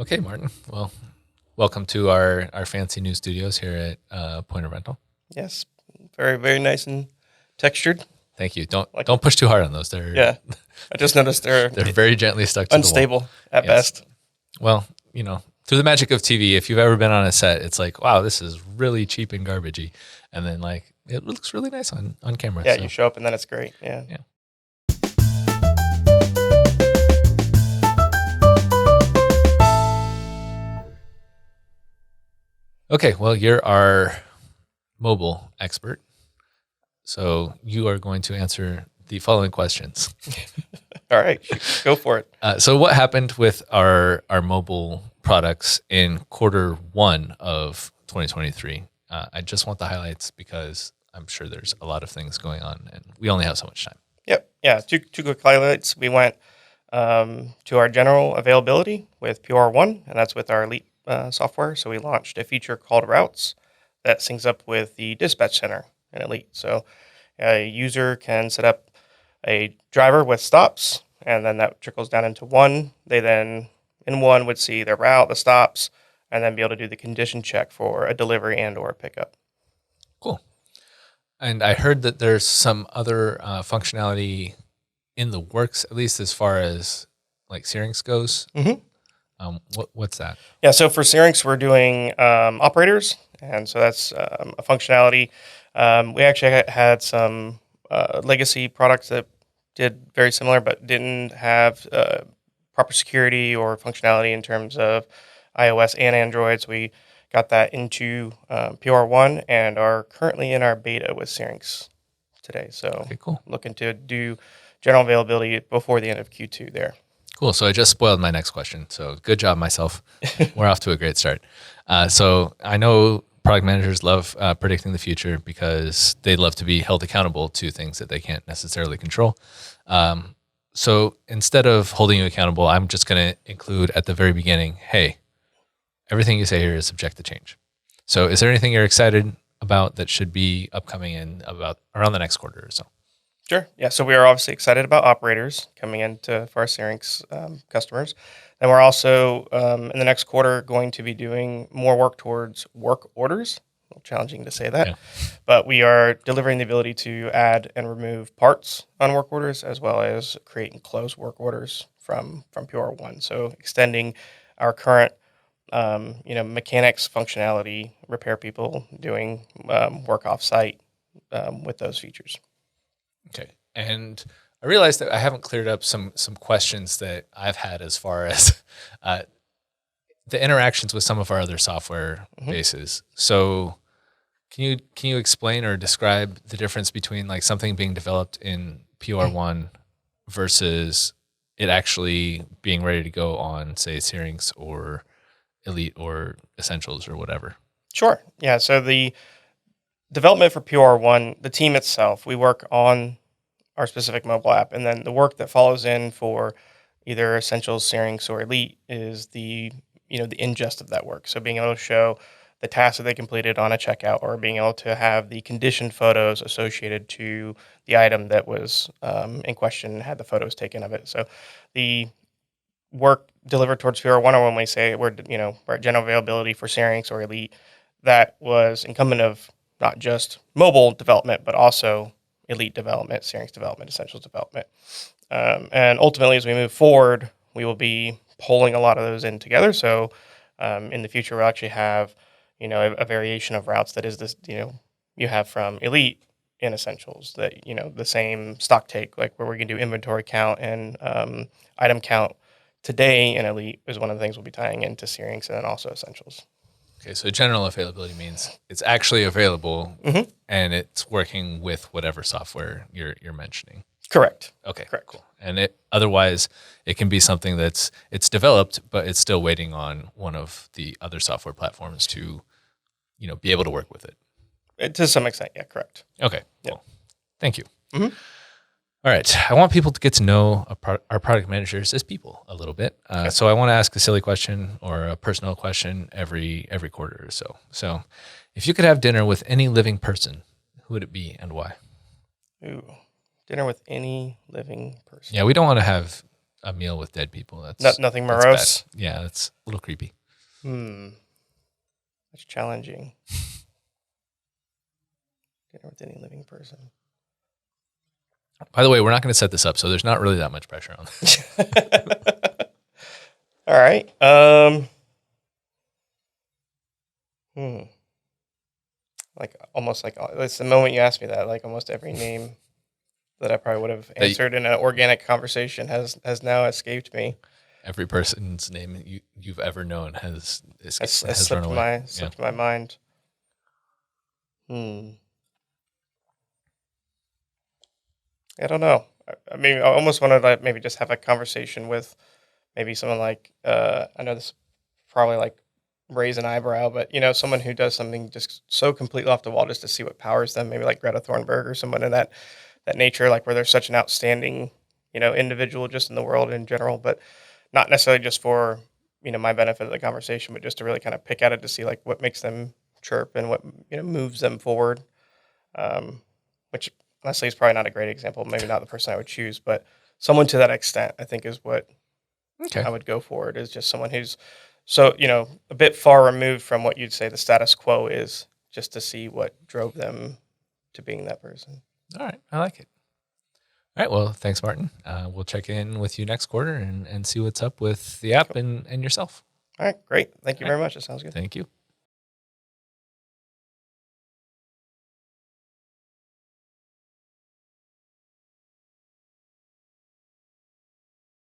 Okay, Martin. Well, welcome to our fancy new studios here at Point of Rental. Yes, very, very nice and textured. Thank you. Don't Like- don't push too hard on those. They're Yeah, I just noticed they're very gently stuck to the wall. unstable at Yes. best. Well, through the magic of TV, if you've ever been on a set, it's like, wow, this is really cheap and garbagey, and then like it looks really nice on camera. Yeah, so. you show up and then it's great. Yeah. Yeah. Okay, well, you're our mobile expert, so you are going to answer the following questions. All right, go for it. So what happened with our mobile products in quarter one of 2023? I just want the highlights because I'm sure there's a lot of things going on and we only have so much time. Yep. Yeah. Two quick highlights. We went to our general availability with PR1, and that's with our Elite software. So we launched a feature called Routes that syncs up with the dispatch center in Elite. So a user can set up a driver with stops, and then that trickles down into one. They then, in one, would see the route, the stops, and then be able to do the condition check for a delivery and or a pickup. Cool. And I heard that there's some other functionality in the works, at least as far as like Syrinx goes. Mm-hmm. What's that? Yeah, so for Syrinx, we're doing operators, and so that's a functionality. We actually had some legacy products that did very similar, but didn't have proper security or functionality in terms of iOS and Android. So we got that into PR1 and are currently in our beta with Syrinx today. So Okay, cool. looking to do general availability before the end of Q2 there. Cool. So I just spoiled my next question. So good job, myself. We're off to a great start. So I know product managers love predicting the future because they love to be held accountable to things that they can't necessarily control. So instead of holding you accountable, I'm just going to include at the very beginning, hey, everything you say here is subject to change. So is there anything you're excited about that should be upcoming in about around the next quarter or so? Sure. Yeah. So we are obviously excited about operators coming into for our Syrinx customers. And we're also in the next quarter going to be doing more work towards work orders. A little challenging to say that, Yeah. but we are delivering the ability to add and remove parts on work orders as well as create and close work orders from PR1. So extending our current mechanics functionality, repair people doing work off site with those features. Okay. And I realized that I haven't cleared up some questions that I've had as far as the interactions with some of our other software bases. So can you explain or describe the difference between like something being developed in PR1 versus it actually being ready to go on, say, Syrinx or Elite or Essentials or whatever? Sure. Yeah. So the development for PR1, the team itself, we work on our specific mobile app, and then the work that follows in for either Essentials, Syrinx, or Elite is the ingest of that work. So being able to show the tasks that they completed on a checkout, or being able to have the conditioned photos associated to the item that was in question and had the photos taken of it. So the work delivered towards PR1, or when we say we're at general availability for Syrinx or Elite, that was incumbent of not just mobile development, but also Elite development, Syrinx development, Essentials development. And ultimately, as we move forward, we will be pulling a lot of those in together. So in the future, we'll actually have, a variation of routes that is this, you have from Elite in Essentials that, the same stock take, like where we can do inventory count and item count today in Elite is one of the things we'll be tying into Syrinx and then also Essentials. Okay, so general availability means it's actually available and it's working with whatever software you're mentioning. Correct. Okay, Correct. cool. And otherwise it can be something it's developed, but it's still waiting on one of the other software platforms to, be able to work with it. To some extent, yeah, correct. Okay, Yeah. cool. Thank you. Mhm. All right, I want people to get to know our product managers as people a little bit. So I want to ask a silly question or a personal question every quarter or so. So if you could have dinner with any living person, who would it be and why? Ooh, dinner with any living person. Yeah, we don't want to have a meal with dead people. That's Nothing that's morose. bad. Yeah, that's a little creepy. That's challenging. Dinner with any living person. By the way, we're not going to set this up, so there's not really that much pressure on this. All right. Like almost like it's the moment you asked me that, like almost every name that I probably would have answered in an organic conversation has now escaped me. Every person's name you've ever known has slipped run away. Slipped my mind. I don't know. I mean, I almost want to like maybe just have a conversation with maybe someone like I know this probably like raise an eyebrow, but someone who does something just so completely off the wall just to see what powers them. Maybe like Greta Thunberg or someone in that nature, like where they're such an outstanding individual just in the world in general, but not necessarily just for my benefit of the conversation, but just to really kind of pick at it to see like what makes them chirp and what moves them forward. Which honestly is probably not a great example, maybe not the person I would choose, but someone to that extent I think is what I would go for. It is just someone who's so a bit far removed from what you'd say the status quo is, just to see what drove them to being that person. All right, I like it. All right, well, thanks, Martin. We'll check in with you next quarter and see what's up with the app and yourself. All right, great. Thank you very much. It sounds good. Thank you.